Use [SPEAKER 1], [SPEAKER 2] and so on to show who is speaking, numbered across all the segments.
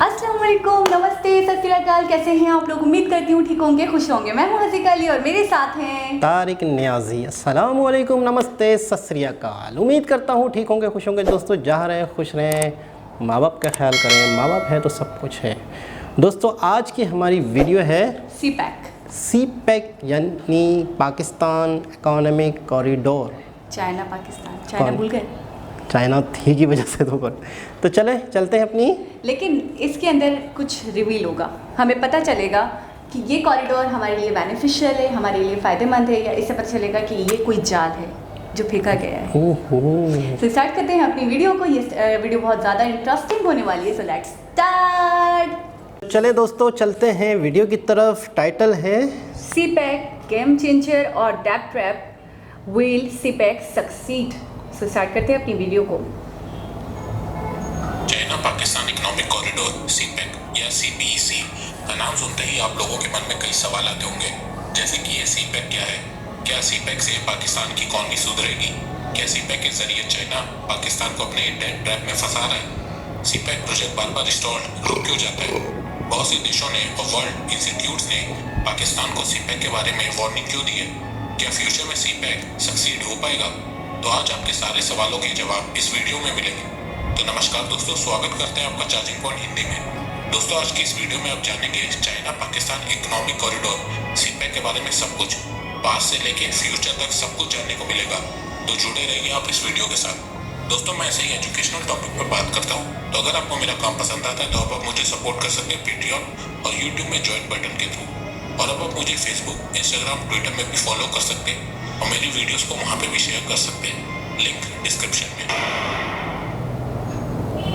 [SPEAKER 1] अस्सलाम वालेकुम, नमस्ते, सत श्री अकाल। कैसे हैं आप लोग? उम्मीद करती हूँ ठीक होंगे, खुश होंगे। मैं हूँ हसीका अली और मेरे साथ हैं
[SPEAKER 2] तारिक नियाजी। अस्सलाम वालेकुम, नमस्ते, सत श्री अकाल। उम्मीद करता हूँ ठीक होंगे, खुश होंगे। दोस्तों जहाँ रहें खुश रहें, माँ बाप का ख्याल करें। माँ बाप है तो सब कुछ है। दोस्तों आज की हमारी वीडियो है सी पैक यानी Pakistan economic corridor.
[SPEAKER 1] China Pakistan, China भूल गए?
[SPEAKER 2] चाइना थी की वजह से तो चलते हैं अपनी।
[SPEAKER 1] लेकिन इसके अंदर कुछ रिवील होगा, हमें पता चलेगा कि ये कॉरिडोर हमारे लिए बेनिफिशियल है, हमारे लिए फ़ायदेमंद है, या इससे पता चलेगा कि ये कोई जाल है जो फेंका गया है। तो स्टार्ट करते हैं अपनी वीडियो को। ये वीडियो बहुत ज़्यादा इंटरेस्टिंग होने वाली है, सो लेट्स स्टार्ट।
[SPEAKER 2] चले दोस्तों चलते हैं वीडियो की तरफ। टाइटल है
[SPEAKER 1] सी पैक गेम चेंजर और debt trap, will see pack succeed. So start करते हैं अपनी वीडियो को।
[SPEAKER 3] China Pakistan economic corridor CPEC या सीपीईसी का नाम सुनते ही आप लोगों के मन में कई सवाल आते होंगे, जैसे कि ये सीपैक क्या है, क्या सीपैक से पाकिस्तान की इकॉनमी सुधरेगी, क्या सीपैक के जरिए चाइना पाकिस्तान को अपने डेट ट्रैप में फंसा रहा है, सीपैक प्रोजेक्ट बार बार स्टॉल रुक क्यों जाता है, बहुत से देशों ने और वर्ल्ड इंस्टीट्यूट्स ने पाकिस्तान को सीपैक के बारे में वार्निंग क्यों दी है, क्या फ्यूचर में सीपैक सक्सीड हो पाएगा। तो आज आपके सारे सवालों के जवाब इस वीडियो में मिलेंगे। तो नमस्कार दोस्तों, स्वागत करते हैं आपका चार्जिंग पॉइंट हिंदी में। दोस्तों आज की इस वीडियो में आप जानेंगे China Pakistan economic corridor CPEC के बारे में सब कुछ, पास से लेके फ्यूचर तक सब कुछ जानने को मिलेगा। तो जुड़े रहिए आप इस वीडियो के साथ। दोस्तों मैं ऐसे ही एजुकेशनल टॉपिक पर बात करता हूँ, तो अगर आपको मेरा काम पसंद आता है तो आप मुझे सपोर्ट कर सकते हैं पेट्रियन और यूट्यूब में ज्वाइन बटन के थ्रू, और अब आप मुझे फेसबुक, इंस्टाग्राम, ट्विटर में भी फॉलो कर सकते हैं और मेरी वीडियोस को वहाँ पे भी शेयर कर सकते हैं, लिंक डिस्क्रिप्शन में।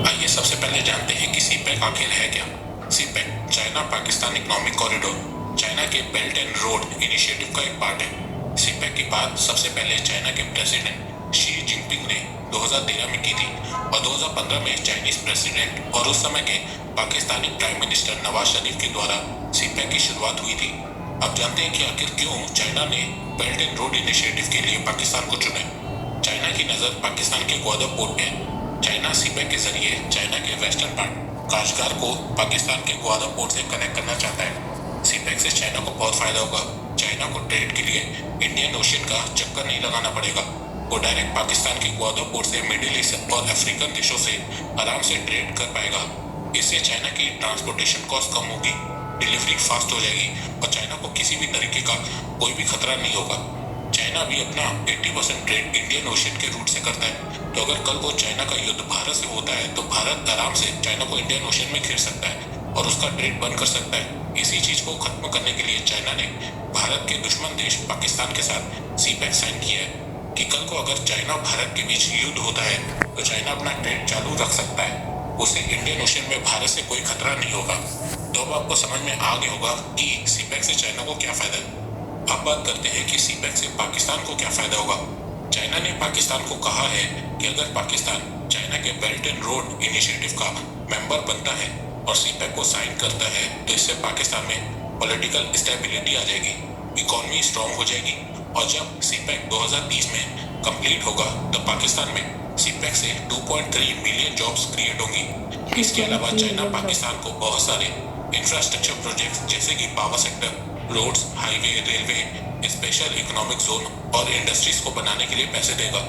[SPEAKER 3] आइए सबसे पहले जानते हैं कि सीपैक आखिर है क्या। CPEC China Pakistan economic corridor China के बेल्ट एंड रोड इनिशिएटिव का एक पार्ट है। सीपैक की बात सबसे पहले चाइना के प्रेसिडेंट शी जिनपिंग ने 2013 में की थी और 2015 में चाइनीज प्रेसिडेंट और उस समय के पाकिस्तानी प्राइम मिनिस्टर नवाज शरीफ के द्वारा सीपैक की शुरुआत हुई थी। अब जानते हैं कि आखिर क्यों चाइना ने बेल्ट एंड रोड इनिशिएटिव के लिए पाकिस्तान को चुना। चाइना की नज़र पाकिस्तान के ग्वादर पोर्ट पे है। चाइना सीपैक के जरिए चाइना के वेस्टर्न पार्ट काशगार को पाकिस्तान के ग्वादर पोर्ट से कनेक्ट करना चाहता है। सीपैक से चाइना को बहुत फायदा होगा। चाइना को ट्रेड के लिए इंडियन ओशियन का चक्कर नहीं लगाना पड़ेगा। वो डायरेक्ट पाकिस्तान के ग्वादर पोर्ट से मिडिल ईस्ट और अफ्रीकन देशों से आराम से ट्रेड कर पाएगा। इससे चाइना की ट्रांसपोर्टेशन कॉस्ट कम होगी, डिलीवरी फास्ट हो जाएगी और चाइना को किसी भी तरीके का कोई भी खतरा नहीं होगा। चाइना भी अपना 80% ट्रेड इंडियन ओशियन के रूट से करता है, तो अगर कल को चाइना का युद्ध भारत से होता है तो भारत आराम से चाइना को इंडियन ओशियन में घेर सकता है और उसका ट्रेड बंद कर सकता है। इसी चीज को खत्म करने के लिए चाइना ने भारत के दुश्मन देश पाकिस्तान के साथ सीपैक साइन किया है कि कल को अगर चाइना और भारत के बीच युद्ध होता है तो चाइना अपना ट्रेड चालू रख सकता है, उसे इंडियन ओशियन में भारत से कोई खतरा नहीं होगा। तो अब आपको समझ में आ गया होगा कि सीपैक से चाइना को क्या फायदा है। अब बात करते हैं कि सीपैक से पाकिस्तान को क्या फायदा होगा। चाइना ने पाकिस्तान को कहा है कि अगर पाकिस्तान चाइना के बेल्ट एंड रोड इनिशिएटिव का मेंबर बनता है और सीपैक को साइन करता है तो इससे पाकिस्तान में पॉलिटिकल स्टेबिलिटी आ जाएगी, इकोनॉमी स्ट्रांग हो जाएगी, और जब सीपैक 2030 में कंप्लीट होगा तो पाकिस्तान में सीपैक से 2.3 मिलियन जॉब्स क्रिएट होंगी। इसके अलावा चाइना पाकिस्तान को बहुत सारे इंफ्रास्ट्रक्चर प्रोजेक्ट्स जैसे कि power sector, roads, highway, railway, special economic zone और इंडस्ट्रीज को बनाने के लिए पैसे देगा,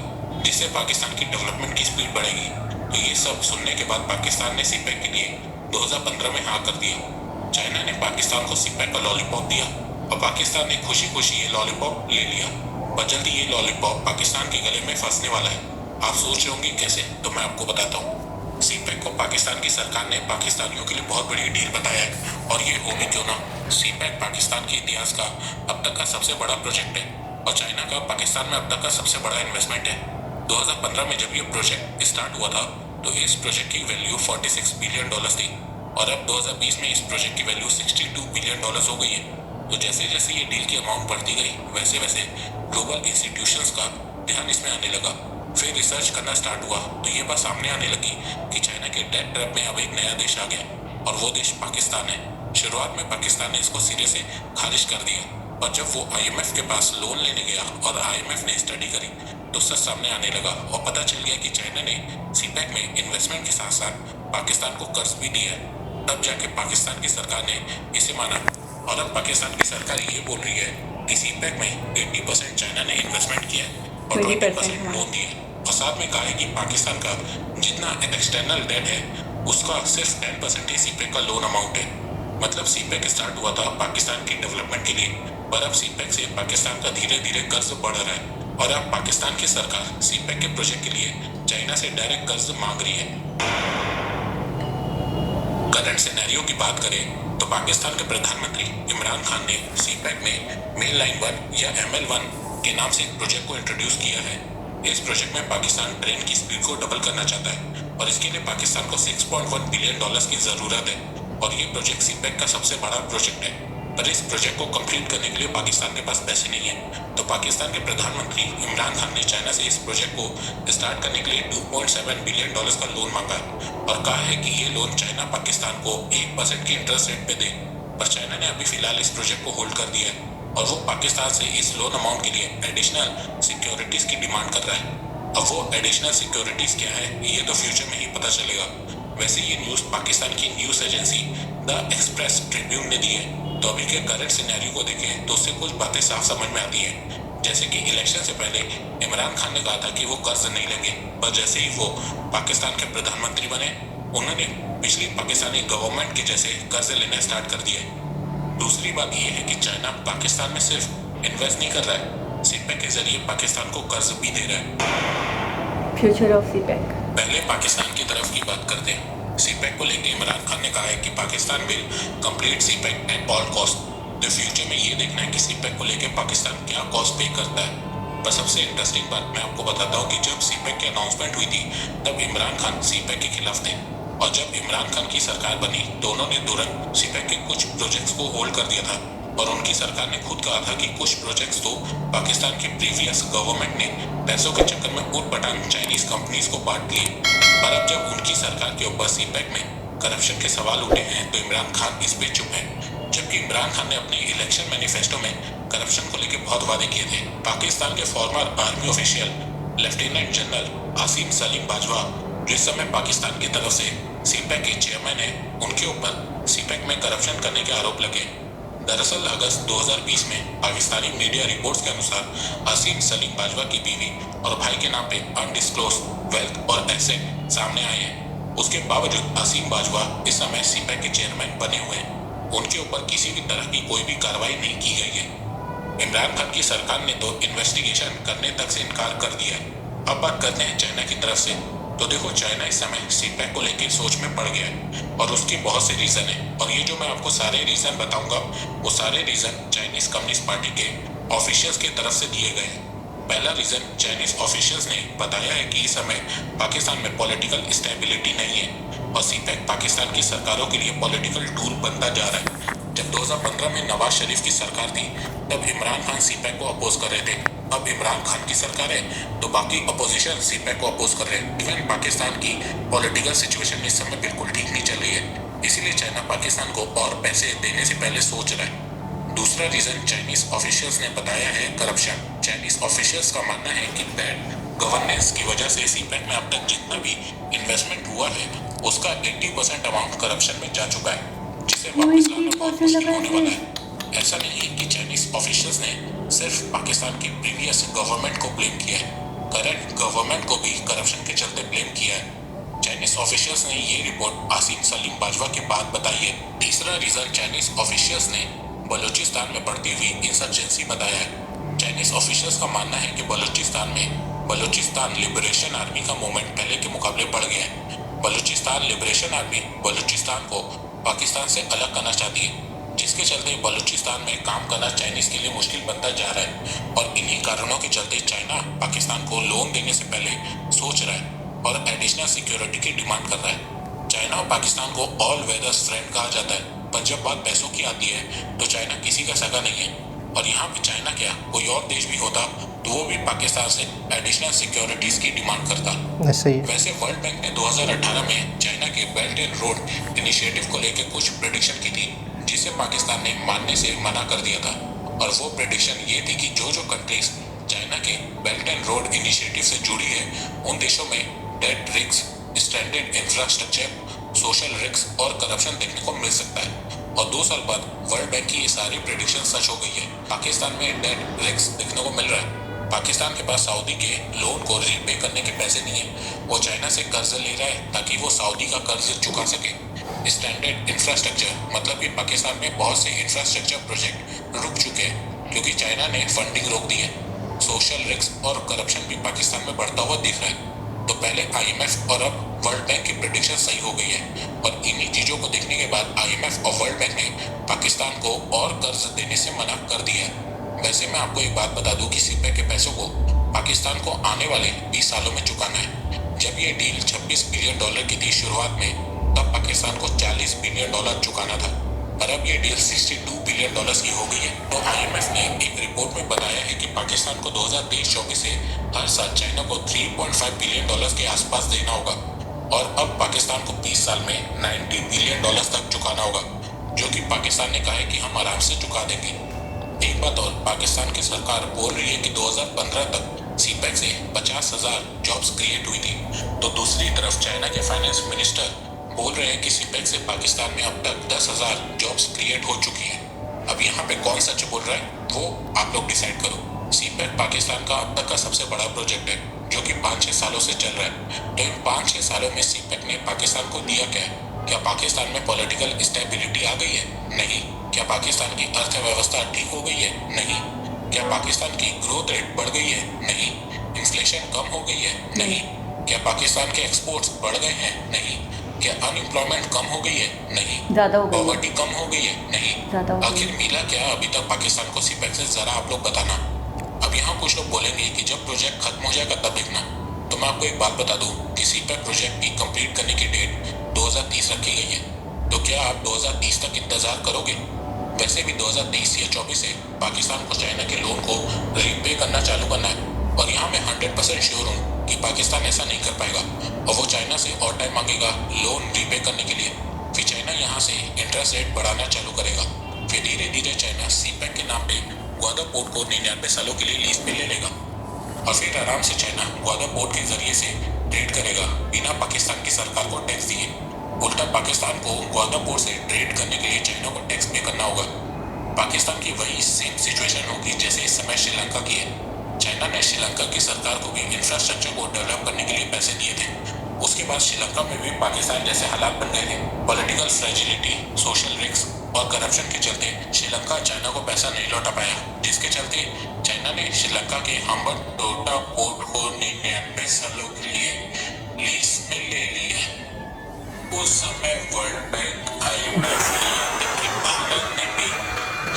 [SPEAKER 3] जिससे पाकिस्तान की डेवलपमेंट की स्पीड बढ़ेगी। तो ये सब सुनने के बाद पाकिस्तान ने सीपैक के लिए 2015 में हाँ कर दिया। चाइना ने पाकिस्तान को सीपैक का लॉलीपॉप दिया और पाकिस्तान ने खुशी खुशी ये लॉलीपॉप ले लिया, पर जल्दी ये लॉलीपॉप पाकिस्तान के गले में फंसने वाला है। आप सोच रहे होंगे कैसे, तो मैं आपको बताता हूँ। सीपैक को पाकिस्तान की सरकार ने पाकिस्तानियों के लिए बहुत बड़ी डील बताया है, और ये हो भी क्यों ना, सीपैक पाकिस्तान के इतिहास का अब तक का सबसे बड़ा प्रोजेक्ट है और चाइना का पाकिस्तान में अब तक का सबसे बड़ा इन्वेस्टमेंट है। 2015 में जब ये प्रोजेक्ट स्टार्ट हुआ था तो इस प्रोजेक्ट की वैल्यू $46 बिलियन थी और अब 2020 में इस प्रोजेक्ट की वैल्यू $62 बिलियन हो गई है। तो जैसे जैसे ये डील की अमाउंट बढ़ती गई वैसे वैसे ग्लोबल इंस्टीट्यूशंस का ध्यान इसमें आने लगा। फिर रिसर्च करना स्टार्ट हुआ तो ये बात सामने आने लगी कि चाइना के डेट ट्रैप में अब एक नया देश आ गया और वो देश पाकिस्तान है। शुरुआत में पाकिस्तान ने इसको सिरे से खारिज कर दिया, और जब वो IMF के पास लोन लेने गया और IMF ने स्टडी करी तो सच सामने आने लगा और पता चल गया कि चाइना ने सीपैक में इन्वेस्टमेंट के साथ साथ पाकिस्तान को कर्ज भी दिया है। तब जाके पाकिस्तान की सरकार ने इसे माना और अब पाकिस्तान की सरकार ये बोल रही है कि सीपैक में 80% चाइना ने इन्वेस्टमेंट किया और 20% लोन दिए और साथ में कहा है कि पाकिस्तान का जितना एक्सटर्नल डेट है उसका सिर्फ 10% ही सीपैक का लोन अमाउंट है। मतलब सीपैक स्टार्ट हुआ था पाकिस्तान की डेवलपमेंट के लिए, पर अब सीपैक से पाकिस्तान का धीरे धीरे कर्ज बढ़ रहा है और अब पाकिस्तान की सरकार सीपैक के प्रोजेक्ट के लिए चाइना से डायरेक्ट कर्ज मांग रही है। करंट सिनेरियो की बात करें तो पाकिस्तान के प्रधानमंत्री इमरान खान ने सीपैक में मेन लाइन 1 या ML1 के नाम से एक प्रोजेक्ट को इंट्रोड्यूस किया है। इस प्रोजेक्ट में पाकिस्तान ट्रेन की स्पीड को डबल करना चाहता है और इसके लिए पाकिस्तान को $6.1 बिलियन की जरूरत है और ये प्रोजेक्ट सीपैक का सबसे बड़ा प्रोजेक्ट है। पर इस प्रोजेक्ट को कंप्लीट करने के लिए पाकिस्तान के पास पैसे नहीं है, तो पाकिस्तान के प्रधानमंत्री इमरान खान ने चाइना से इस प्रोजेक्ट को स्टार्ट करने के लिए $2.7 बिलियन का लोन मांगा और कहा है कि ये लोन चाइना पाकिस्तान को 1% की इंटरेस्ट रेट पे दे। पर चाइना ने अभी फिलहाल इस प्रोजेक्ट को होल्ड कर दिया है और वो पाकिस्तान से इस लोन अमाउंट के लिए एडिशनल सिक्योरिटीज की डिमांड कर रहा है। अब वो एडिशनल सिक्योरिटीज क्या है ये तो फ्यूचर में ही पता चलेगा। वैसे ये न्यूज़ पाकिस्तान की news agency the express Tribune ने दी है, तो अभी के करंट सिनेरियो को देखें तो उससे कुछ बातें साफ समझ में आती हैं। जैसे कि इलेक्शन से पहले इमरान खान ने कहा था कि वो कर्ज नहीं लेंगे, पर जैसे ही वो पाकिस्तान के प्रधानमंत्री बने उन्होंने पिछली पाकिस्तानी गवर्नमेंट के जैसे कर्ज लेना स्टार्ट कर दिए। दूसरी बात यह है कि चाइना पाकिस्तान में सिर्फ इन्वेस्ट नहीं कर रहा है, सीपैक के जरिए पाकिस्तान को कर्ज भी दे रहा है।
[SPEAKER 1] Future of CPEC.
[SPEAKER 3] पहले पाकिस्तान की तरफ की बात करते हैं। सीपैक को लेकर इमरान खान ने कहा है कि Pakistan will complete CPEC at all cost. तो फ्यूचर में ये देखना है कि सीपैक को लेकर पाकिस्तान क्या कॉस्ट पे करता है। पर सबसे इंटरेस्टिंग बात मैं आपको बताता हूँ कि जब सीपैक की अनाउंसमेंट हुई थी तब इमरान खान सीपैक के खिलाफ थे और जब इमरान खान की सरकार बनी तो उन्होंने तुरंत सीपैक के कुछ प्रोजेक्ट्स को होल्ड कर दिया था और उनकी सरकार ने खुद कहा था कि कुछ प्रोजेक्ट्स तो पाकिस्तान की प्रीवियस गवर्नमेंट ने पैसों के चक्कर में ऊट पटांग चाइनीज कंपनीज को बांट दिए। पर अब जब उनकी सरकार के ऊपर सीपैक में करप्शन के सवाल उठे हैं तो इमरान खान इस पे चुप है, जबकि इमरान खान ने अपने इलेक्शन मैनिफेस्टो में करप्शन को लेकर बहुत वादे किए थे। पाकिस्तान के farmer army official lieutenant general Asim Salim Bajwa जो इस समय पाकिस्तान की तरफ से सीपैक के चेयरमैन है, उनके ऊपर सीपैक में करप्शन करने के आरोप लगे। दरअसल अगस्त 2020 में पाकिस्तानी मीडिया रिपोर्ट्स के अनुसार आसिम सलीम बाजवा की बीवी और भाई के नाम पे अनडिस्क्लोज वेल्थ और एसेट सामने आए हैं। उसके बावजूद आसिम बाजवा इस समय सीपैक के चेयरमैन बने हुए हैं। उनके ऊपर किसी भी तरह की कोई भी कार्रवाई नहीं की गई है। इमरान खान की सरकार ने तो इन्वेस्टिगेशन करने तक से इनकार कर दिया है। अब बात करते हैं चाइना की तरफ से। तो देखो चाइना इस समय सीपैक को लेकर सोच में पड़ गया है और उसकी बहुत से रीज़न है और ये जो मैं आपको सारे रीज़न बताऊंगा वो सारे रीज़न चाइनीज़ कम्युनिस्ट पार्टी के ऑफिशियल्स की तरफ से दिए गए हैं। पहला रीज़न चाइनीज़ ऑफिशियल्स ने बताया है कि इस समय पाकिस्तान में पॉलिटिकल स्टेबिलिटी नहीं है और सीपैक पाकिस्तान की सरकारों के लिए पॉलिटिकल टूल बनता जा रहा है। जब 2015 में नवाज शरीफ की सरकार थी तब इमरान खान सीपैक को अपोज कर रहे थे। अब इमरान खान की सरकार है तो बाकी अपोजिशन सीपैक को अपोज कर रहे हैं। इवन पाकिस्तान की पॉलिटिकल सिचुएशन इस समय बिल्कुल ठीक नहीं चल रही है, इसीलिए चाइना पाकिस्तान को और पैसे देने से पहले सोच रहा है। दूसरा रीजन चाइनीज ऑफिशियल्स ने बताया है करप्शन। चाइनीज ऑफिशियल्स का मानना है कि बैड गवर्नेंस की वजह से सीपैक में अब तक जितना भी इन्वेस्टमेंट हुआ है उसका 80% अमाउंट करप्शन में जा चुका है, जिसे वापस लाना बहुत मुश्किल होने वाला है। ऐसा नहीं है कि चाइनीज ऑफिशियल्स ने सिर्फ पाकिस्तान की प्रीवियस गवर्नमेंट को ब्लेम किया है, करंट गवर्नमेंट को भी करप्शन के चलते ब्लेम किया है। चाइनीज ऑफिशियल्स ने ये रिपोर्ट आसिम सलीम बाजवा के बाद बताई है। तीसरा रीजन चाइनीज ऑफिशियल्स ने बलूचिस्तान में बढ़ती हुई इंसर्जेंसी बताया है। चाइनीज ऑफिशियल्स का मानना है कि बलूचिस्तान लिबरेशन आर्मी का मूवमेंट पहले के मुकाबले बढ़ गया है। बलूचिस्तान लिबरेशन आर्मी बलूचिस्तान को पाकिस्तान से अलग करना चाहती है, जिसके चलते बलूचिस्तान में काम करना चाइनीज के लिए मुश्किल बनता जा रहा है और इन्हीं कारणों के चलते चाइना पाकिस्तान को लोन देने से पहले सोच रहा है और एडिशनल सिक्योरिटी की डिमांड कर रहा है। चाइना और पाकिस्तान को ऑल वेदर्स फ्रेंड कहा जाता है, पर जब बात पैसों की आती है तो चाइना किसी का सगा नहीं है और यहाँ पे चाइना क्या कोई और देश भी होता तो वो भी पाकिस्तान से एडिशनल सिक्योरिटीज की डिमांड करता। वैसे वर्ल्ड बैंक ने 2018 में चाइना के बेल्ट एंड रोड इनिशिएटिव को लेकर कुछ प्रेडिक्शन की थी, जिसे पाकिस्तान ने मानने से मना कर दिया था और वो प्रेडिक्शन ये थी कि जो कंट्रीज चाइना के बेल्ट एंड रोड इनिशिएटिव से जुड़ी है उन देशों में dead rigs, stranded infrastructure social risk और करप्शन देखने को मिल सकता है। और 2 साल बाद वर्ल्ड बैंक की ये सारी प्रेडिक्शन सच हो गई है। पाकिस्तान में डेट रिस्क देखने को मिल रहा है। पाकिस्तान के पास सऊदी के लोन को रीपे करने के पैसे नहीं है। वो चाइना से कर्ज ले रहा है ताकि वो सऊदी का कर्ज चुका सके। स्टैंडर्ड इंफ्रास्ट्रक्चर मतलब कि पाकिस्तान में बहुत से इंफ्रास्ट्रक्चर प्रोजेक्ट रुक चुके हैं क्योंकि चाइना ने फंडिंग रोक दी है। सोशल रिस्क और करप्शन भी पाकिस्तान में बढ़ता हुआ दिख रहा है। तो पहले IMF और अब वर्ल्ड बैंक की प्रेडिक्शन सही हो गई है और इन्हीं चीजों को देखने के बाद IMF और वर्ल्ड बैंक ने पाकिस्तान को और कर्ज देने से मना कर दिया है। वैसे मैं आपको एक बात बता दूं कि सीपेक के पैसों को पाकिस्तान को आने वाले 20 सालों में चुकाना है। जब ये डील $26 बिलियन की थी शुरुआत में, तब पाकिस्तान को $40 बिलियन चुकाना था, पर अब ये डील $62 बिलियन की हो गई है। तो IMF ने एक रिपोर्ट में बताया है कि पाकिस्तान को 2023-24 से हर साल चाइना को $3.5 बिलियन के आसपास देना होगा और अब पाकिस्तान को 20 साल में $90 बिलियन तक चुकाना होगा, जो कि पाकिस्तान ने कहा है कि हम आराम से चुका देंगे। एक बात और, पाकिस्तान की सरकार बोल रही है कि 2015 तक सीपेक से 50,000 जॉब्स क्रिएट हुई थी, तो दूसरी तरफ चाइना के फाइनेंस मिनिस्टर बोल रहे हैं कि सीपेक से पाकिस्तान में अब तक 10,000 जॉब्स क्रिएट हो चुकी हैं। अब यहाँ पे कौन सच बोल रहा है वो आप लोग डिसाइड करो। सीपेक पाकिस्तान का अब तक का सबसे बड़ा प्रोजेक्ट है जो कि 5-6 सालों से चल रहा है। तो इन 5-6 सालों में सीपेक ने पाकिस्तान को दिया क्या है? क्या पाकिस्तान में पॉलिटिकल स्टेबिलिटी आ गई है? नहीं। क्या पाकिस्तान की अर्थव्यवस्था ठीक हो गई है? नहीं। क्या पाकिस्तान की ग्रोथ रेट बढ़ गई है? नहीं। इन्फ्लेशन कम हो गई है? नहीं। क्या पाकिस्तान के एक्सपोर्ट्स बढ़ गए हैं? नहीं। क्या अनएम्प्लॉयमेंट कम हो गई है? नहीं।
[SPEAKER 1] ज़्यादा हो गई है।
[SPEAKER 3] पॉवर्टी कम हो गई है? नहीं।
[SPEAKER 1] ज़्यादा हो गई है।
[SPEAKER 3] आखिर मिला क्या अभी तक पाकिस्तान को सीपेक से? जरा आप लोग बताना। अब यहाँ कुछ लोग बोलेंगे कि जब प्रोजेक्ट खत्म हो जाएगा तब देखना। तो मैं आपको एक बात बता दूं कि सीपेक प्रोजेक्ट की कंप्लीट करने की डेट 2030 रखी गई है। तो क्या आप 2030 तक इंतजार करोगे? वैसे भी 2023 या 24 से पाकिस्तान को चाइना के लोन को रीपे करना चालू करना है और यहाँ मैं 100% श्योर हूँ कि पाकिस्तान ऐसा नहीं कर पाएगा और वो चाइना से और टाइम मांगेगा लोन रीपे करने के लिए। फिर चाइना यहाँ से इंटरेस्ट रेट बढ़ाना चालू करेगा। फिर धीरे धीरे चाइना सीपेक के नाम पे ग्वादर पोर्ट को 99 सालों के लिए लीज पे ले लेगा और फिर आराम से चाइना ग्वादर पोर्ट के जरिए से ट्रेड करेगा बिना पाकिस्तान की सरकार को टैक्स दिए। उल्टा पाकिस्तान को ग्वादर पोर्ट से ट्रेड करने के लिए चाइना को टैक्स पे करना होगा। पाकिस्तान की वही सेम सिचुएशन होगी जैसे इस समय श्रीलंका की है। चाइना ने श्रीलंका की सरकार को भी इंफ्रास्ट्रक्चर को डेवलप करने के लिए पैसे दिए थे। उसके बाद श्रीलंका में भी पाकिस्तान जैसे हालात बन गए थे। पॉलिटिकल फ्रेजिलिटी, सोशल रिस्क और करप्शन के चलते श्रीलंका चाइना को पैसा नहीं लौटा पाया, जिसके चलते चाइना ने श्रीलंका के हम्बनटोटा पोर्ट को 99 सालों के लिए लीज में ले लिया। उस समय वर्ल्ड बैंक, IMF की भारत ने भी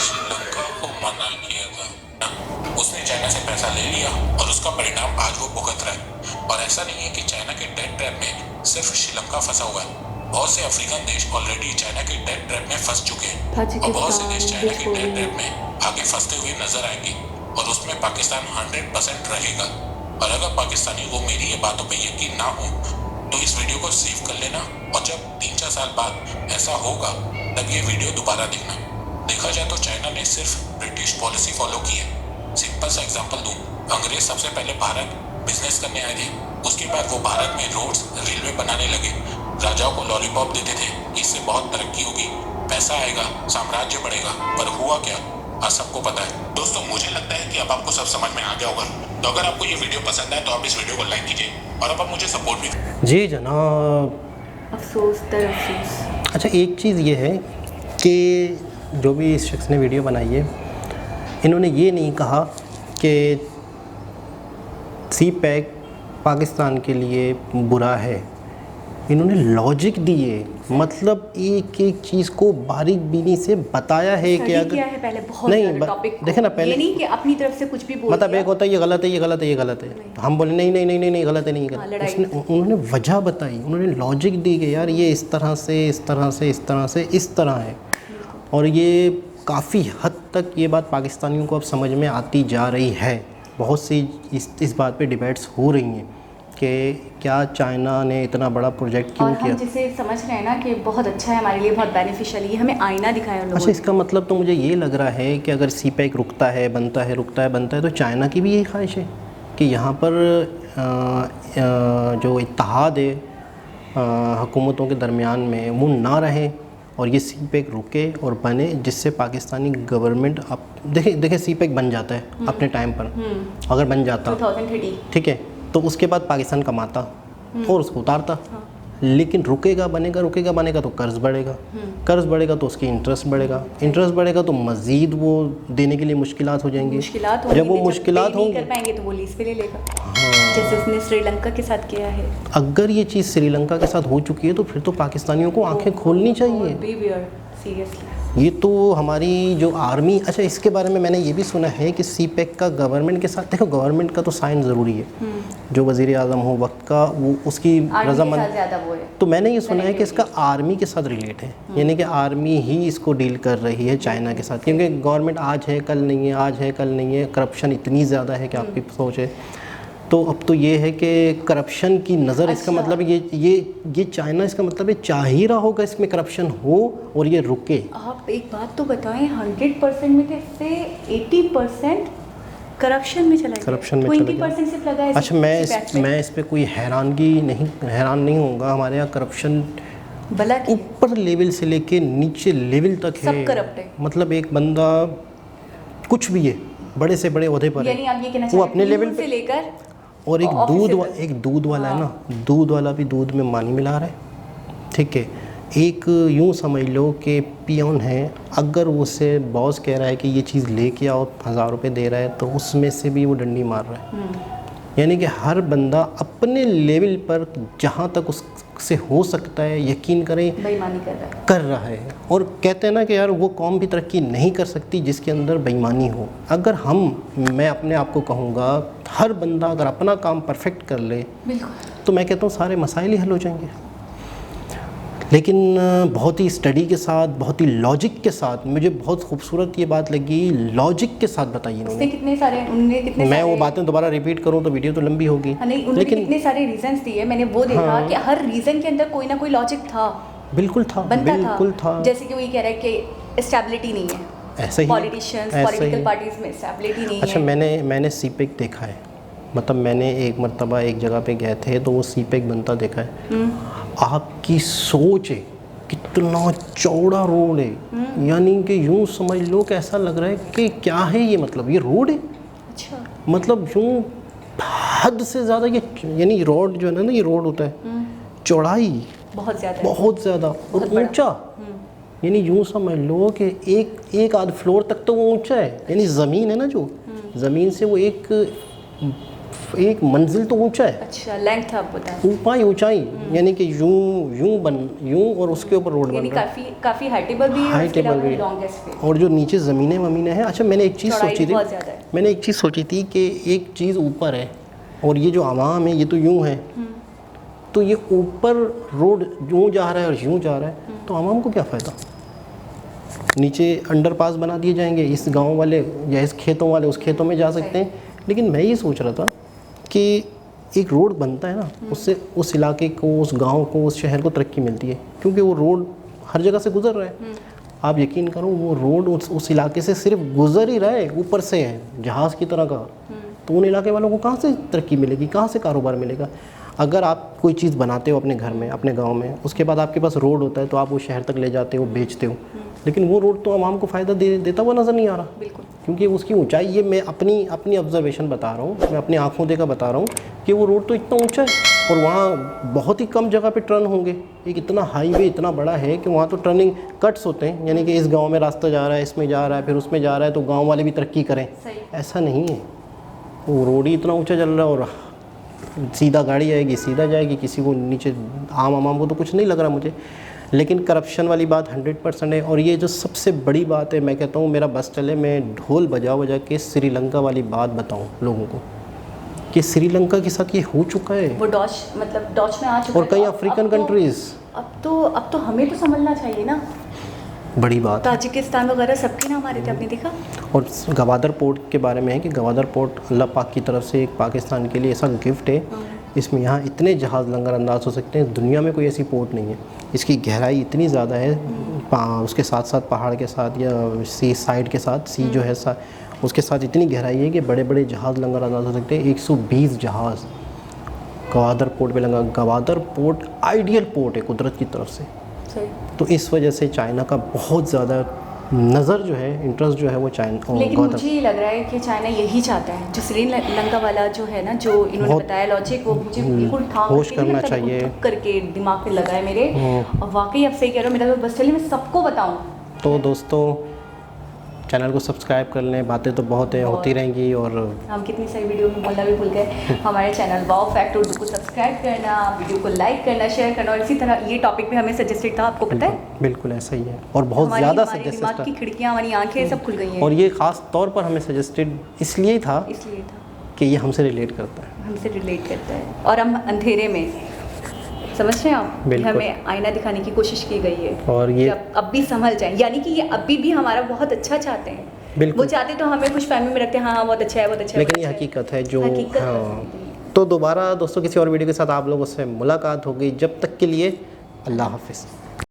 [SPEAKER 3] श्रीलंका को मना किया था। उसने चाइना से पैसा ले लिया और उसका परिणाम आज वो भुगत रहा है। और ऐसा नहीं है कि चाइना के डेट ट्रैप में सिर्फ श्रीलंका फंसा हुआ है। बहुत से अफ्रीकन देश ऑलरेडी चाइना के डेट ट्रैप में फंस चुके हैं और बहुत से देश चाइना के डेट ट्रैप में आगे फंसते हुए नजर आएंगे और उसमें पाकिस्तान 100% रहेगा। और अगर पाकिस्तानी को मेरी ये बातों पे यकीन ना हो तो इस वीडियो को सेव कर लेना और जब 3-4 साल बाद ऐसा होगा तब ये वीडियो दोबारा देखना। देखा जाए तो चाइना ने सिर्फ ब्रिटिश पॉलिसी फॉलो की है। सिंपल सा एग्जांपल दूं, अंग्रेज सबसे पहले भारत बिजनेस करने आए थे। उसके बाद वो भारत में रोड्स, रेलवे बनाने लगे। राजाओं को लॉलीपॉप देते थे, इससे बहुत तरक्की होगी, पैसा आएगा, साम्राज्य बढ़ेगा। पर हुआ क्या, आज सबको पता है। दोस्तों, मुझे लगता है कि अब आपको सब समझ में आ गया होगा। तो अगर आपको ये वीडियो पसंद आए तो आप इस वीडियो को लाइक कीजिए और अब आप मुझे सपोर्ट भी।
[SPEAKER 2] जी जनाब,
[SPEAKER 1] अफसोस दर अफसोस।
[SPEAKER 2] अच्छा, एक चीज़ ये है कि जो भी इस शख्स ने वीडियो बनाई है, इन्होंने ये नहीं कहा कि सीपेक पाकिस्तान के लिए बुरा है। इन्होंने लॉजिक दिए, मतलब एक एक चीज़ को बारीक बीनी से बताया है कि अगर
[SPEAKER 1] किया है पहले बहुत
[SPEAKER 2] नहीं
[SPEAKER 1] टॉपिक
[SPEAKER 2] देखे ना, पहले
[SPEAKER 1] ये नहीं कि अपनी तरफ से कुछ भी बोल
[SPEAKER 2] मतलब
[SPEAKER 1] दिया।
[SPEAKER 2] एक होता है ये गलत है, ये गलत है, ये गलत है, तो हम बोले नहीं नहीं नहीं नहीं नहीं गलत है, नहीं गलत। उसने उन्होंने वजह बताई, उन्होंने लॉजिक दी कि यार ये इस तरह से इस तरह से इस तरह से इस तरह है। और ये काफ़ी हद तक ये बात पाकिस्तानियों को अब समझ में आती जा रही है। बहुत सी इस बात पे डिबेट्स हो रही हैं कि क्या चाइना ने इतना बड़ा प्रोजेक्ट क्यों किया।
[SPEAKER 1] हम जिसे समझ रहे हैं ना कि बहुत अच्छा है, हमारे लिए बहुत बेनिफिशियल है, ये हमें आईना दिखाया उन लोगों
[SPEAKER 2] अच्छा, इसका मतलब तो मुझे ये लग रहा है कि अगर सीपेक रुकता है, बनता है, रुकता है, बनता है, तो चाइना की भी यही ख्वाहिश है कि यहाँ पर जो इत्तेहाद है हुकूमतों के दरमियान में वो ना रहे और ये सीपेक रुके और बने, जिससे पाकिस्तानी गवर्नमेंट अब देखे सीपेक बन जाता है अपने टाइम पर, अगर बन जाता
[SPEAKER 1] 2030
[SPEAKER 2] ठीक है, तो उसके बाद पाकिस्तान कमाता और उसको उतारता। लेकिन रुकेगा बनेगा तो कर्ज़ बढ़ेगा तो उसकी इंटरेस्ट बढ़ेगा तो मज़ीद वो देने के लिए मुश्किलात हो जाएंगी। जब वो मुश्किलात होंगी
[SPEAKER 1] कर पाएंगे तो वो लीज पे ले लेगा, जैसे उसने श्रीलंका के साथ किया है।
[SPEAKER 2] अगर ये चीज़ श्रीलंका के साथ हो चुकी है तो फिर तो पाकिस्तानियों को आंखें खोलनी चाहिए। ये तो हमारी जो आर्मी, अच्छा इसके बारे में मैंने ये भी सुना है कि सीपेक का गवर्नमेंट के साथ, देखो गवर्नमेंट का तो साइन ज़रूरी है, जो वज़ीर आज़म हो वक्त का वो उसकी रज़ामंद, तो मैंने ये सुना है कि इसका आर्मी के साथ रिलेट है, यानी कि आर्मी ही इसको डील कर रही है चाइना के साथ, क्योंकि गवर्नमेंट आज है कल नहीं है, करप्शन इतनी ज़्यादा है कि आपकी सोच है। तो अब तो ये है कि करप्शन की नज़र, इसका मतलब ये चाइना, इसका मतलब ये चाह ही रहा होगा इसमें करप्शन हो और ये रुके।
[SPEAKER 1] आप एक बात तो बताएं, 100% में से 80% करप्शन में चला गया,
[SPEAKER 2] करप्शन में
[SPEAKER 1] 20% सिर्फ लगा है।
[SPEAKER 2] अच्छा मैं इस पे कोई हैरान नहीं होऊंगा। हमारे यहाँ करप्शन ऊपर लेवल से लेके नीचे लेवल तक है,
[SPEAKER 1] सब करप्ट है।
[SPEAKER 2] मतलब एक बंदा कुछ भी है, बड़े से बड़े ओहदे पर है, वो अपने लेवल पे लेकर, और एक दूध वाला है ना, दूध वाला भी दूध में पानी मिला रहा है, ठीक है। एक यूँ समझ लो कि पियोन है, अगर उससे बॉस कह रहा है कि ये चीज़ लेके आओ, 1000 रुपये दे रहा है, तो उसमें से भी वो डंडी मार रहा है। यानी कि हर बंदा अपने लेवल पर जहाँ तक उससे हो सकता है, यकीन करें,
[SPEAKER 1] बेईमानी
[SPEAKER 2] कर रहा है। और कहते हैं ना कि यार वो कौम भी तरक्की नहीं कर सकती जिसके अंदर बेईमानी हो। अगर मैं अपने आप को कहूँगा, हर बंदा अगर अपना काम परफेक्ट कर ले तो मैं कहता हूँ सारे मसाइल ही हल हो जाएंगे। लेकिन बहुत ही स्टडी के साथ, बहुत ही लॉजिक के साथ, मुझे बहुत खूबसूरत ये बात लगी, लॉजिक के साथ बताइए उन्होंने कितने मैं वो बातें दोबारा रिपीट करूँ तो वीडियो तो लंबी होगी,
[SPEAKER 1] लेकिन कितने सारे रीजंस दिए मैंने, वो देखा कि हर रीजन के अंदर कोई ना कोई लॉजिक था,
[SPEAKER 2] बिल्कुल था।
[SPEAKER 1] जैसे कि वही कह रहा है कि स्टेबिलिटी नहीं है,
[SPEAKER 2] ऐसा ही
[SPEAKER 1] पॉलिटिशियंस, पॉलिटिकल पार्टीज में स्टेबिलिटी नहीं है।
[SPEAKER 2] अच्छा मैंने सीपेक देखा है, मतलब मैंने एक मरतबा एक जगह पे गए थे तो वो सीपेक बनता देखा है। आपकी सोच है, कितना चौड़ा रोड है, यानी कि यूँ समझ लो कि ऐसा लग रहा है कि क्या है ये, मतलब ये रोड है।
[SPEAKER 1] अच्छा,
[SPEAKER 2] मतलब यूँ हद से ज़्यादा ये, यानी रोड जो है ना, ये रोड होता है चौड़ाई बहुत ज़्यादा और ऊंचा, यानी यूँ समझ लो कि एक आध फ्लोर तक तो वो ऊंचा है, यानी ज़मीन है ना, जो ज़मीन से वो एक मंजिल तो ऊंचा है।
[SPEAKER 1] अच्छा, लेंथ आप बताएं,
[SPEAKER 2] ऊंचाई, यानी कि यूं और उसके ऊपर रोड बन रहा है,
[SPEAKER 1] काफ़ी हाइटेबल भी है, लॉन्गेस्ट, और
[SPEAKER 2] जो नीचे ज़मीनें हैं। अच्छा मैंने एक चीज़ सोची थी कि एक चीज़ ऊपर है और ये जो आवाम है ये तो यूं है, तो ये ऊपर रोड यूं जा रहा है और यूं जा रहा है, तो आवाम को क्या फ़ायदा? नीचे अंडरपास बना दिए जाएंगे, इस गाँव वाले या इस खेतों वाले उस खेतों में जा सकते हैं। लेकिन मैं ये सोच रहा था कि एक रोड बनता है ना, उससे उस इलाके को, उस गांव को, उस शहर को तरक्की मिलती है, क्योंकि वो रोड हर जगह से गुजर रहा है। आप यकीन करो, वो रोड उस इलाके से सिर्फ गुजर ही रहा है, ऊपर से है जहाज़ की तरह का, तो उन इलाके वालों को कहाँ से तरक्की मिलेगी, कहाँ से कारोबार मिलेगा? अगर आप कोई चीज़ बनाते हो अपने घर में, अपने गांव में, उसके बाद आपके पास रोड होता है तो आप वो शहर तक ले जाते हो, बेचते हो, लेकिन वो रोड तो आवाम को फ़ायदा देता हुआ नज़र नहीं आ रहा।
[SPEAKER 1] बिल्कुल,
[SPEAKER 2] क्योंकि उसकी ऊंचाई, ये मैं अपनी ऑब्जर्वेशन बता रहा हूँ, मैं अपनी आंखों देखा बता रहा हूँ कि वो रोड तो इतना ऊंचा है और वहाँ बहुत ही कम जगह पे टर्न होंगे। एक इतना हाईवे इतना बड़ा है कि वहाँ तो टर्निंग कट्स होते हैं, यानी कि इस गांव में रास्ता जा रहा है, इसमें जा रहा है, फिर उसमें जा रहा है, तो गांव वाले भी तरक्की करें, ऐसा नहीं है। वो रोड ही इतना ऊँचा चल रहा है और सीधा गाड़ी आएगी, सीधा जाएगी, किसी को नीचे आम को तो कुछ नहीं लग रहा मुझे। लेकिन करप्शन वाली बात 100% है। और ये जो सबसे बड़ी बात है, मैं कहता हूँ मेरा बस चले, मैं ढोल बजा के श्रीलंका वाली बात बताऊँ लोगों को कि श्रीलंका के साथ ये हो चुका है, वो डॉच में आ चुका है, और कई अफ्रीकन कंट्रीज़।
[SPEAKER 1] अब तो हमें तो समझना चाहिए ना,
[SPEAKER 2] बड़ी बात।
[SPEAKER 1] ताजिकिस्तान वगैरह सबके नाम आ रहे थे, आपने देखा।
[SPEAKER 2] और गवादर पोर्ट के बारे में है कि गवादर पोर्ट अल्लाह पाक की तरफ से एक पाकिस्तान के लिए ऐसा गिफ्ट है, इसमें यहाँ इतने जहाज़ लंगर अंदाज हो सकते हैं, दुनिया में कोई ऐसी पोर्ट नहीं है। इसकी गहराई इतनी ज़्यादा है, उसके साथ साथ पहाड़ के साथ या सी साइड के साथ, सी जो है उसके साथ इतनी गहराई है कि बड़े बड़े जहाज़ लंगर अंदाज हो सकते हैं, 120 जहाज़। गवादर पोर्ट पे लगा। गवादर पोर्ट आइडियल पोर्ट है कुदरत की तरफ से,
[SPEAKER 1] सही।
[SPEAKER 2] तो इस वजह से चाइना का बहुत ज़्यादा नज़र जो है, इंटरेस्ट जो है वो चाइना।
[SPEAKER 1] लेकिन मुझे ये लग रहा है कि चाइना यही चाहता है, जो श्रीलंका वाला जो है ना, जो इन्होंने बताया लॉजिक, वो मुझे बिल्कुल
[SPEAKER 2] होश करना चाहिए
[SPEAKER 1] करके दिमाग पे लगा है मेरे। और वाकई आप सही कह रहे हो, मेरा तो बस चलिए मैं सबको बताऊँ।
[SPEAKER 2] तो दोस्तों चैनल को सब्सक्राइब कर लें, बातें तो बहुत है, होती रहेंगी। और हम
[SPEAKER 1] कितनी सारी वीडियो में बोलना भी भूल गए। हमारे चैनल वाओ फैक्ट उर्दू को सब्सक्राइब करना, वीडियो को लाइक करना, शेयर करना। और इसी तरह ये टॉपिक भी हमें सजेस्टेड था, आपको पता है?
[SPEAKER 2] बिल्कुल ऐसा ही है, और बहुत ज़्यादा सजेस्टेड,
[SPEAKER 1] दिमाग की खिड़कियाँ, हमारी आंखें सब खुल गई हैं।
[SPEAKER 2] और ये ख़ास तौर पर हमें सजेस्टेड इसलिए था कि ये हमसे रिलेट करता है, और हम अंधेरे में, समझ रहे हैं आप, हमें आईना दिखाने की कोशिश की गई है। और ये
[SPEAKER 1] अब भी संभल जाए, यानी कि ये अभी भी हमारा बहुत अच्छा चाहते हैं। बिल्कुल, वो चाहते तो हमें खुश फहमी में रखते हैं, हाँ बहुत अच्छा है, बहुत अच्छा है,
[SPEAKER 2] लेकिन ये हकीकत है जो तो दोबारा दोस्तों किसी और वीडियो के साथ आप लोगों से मुलाकात होगी। जब तक के लिए अल्लाह हाफिज़।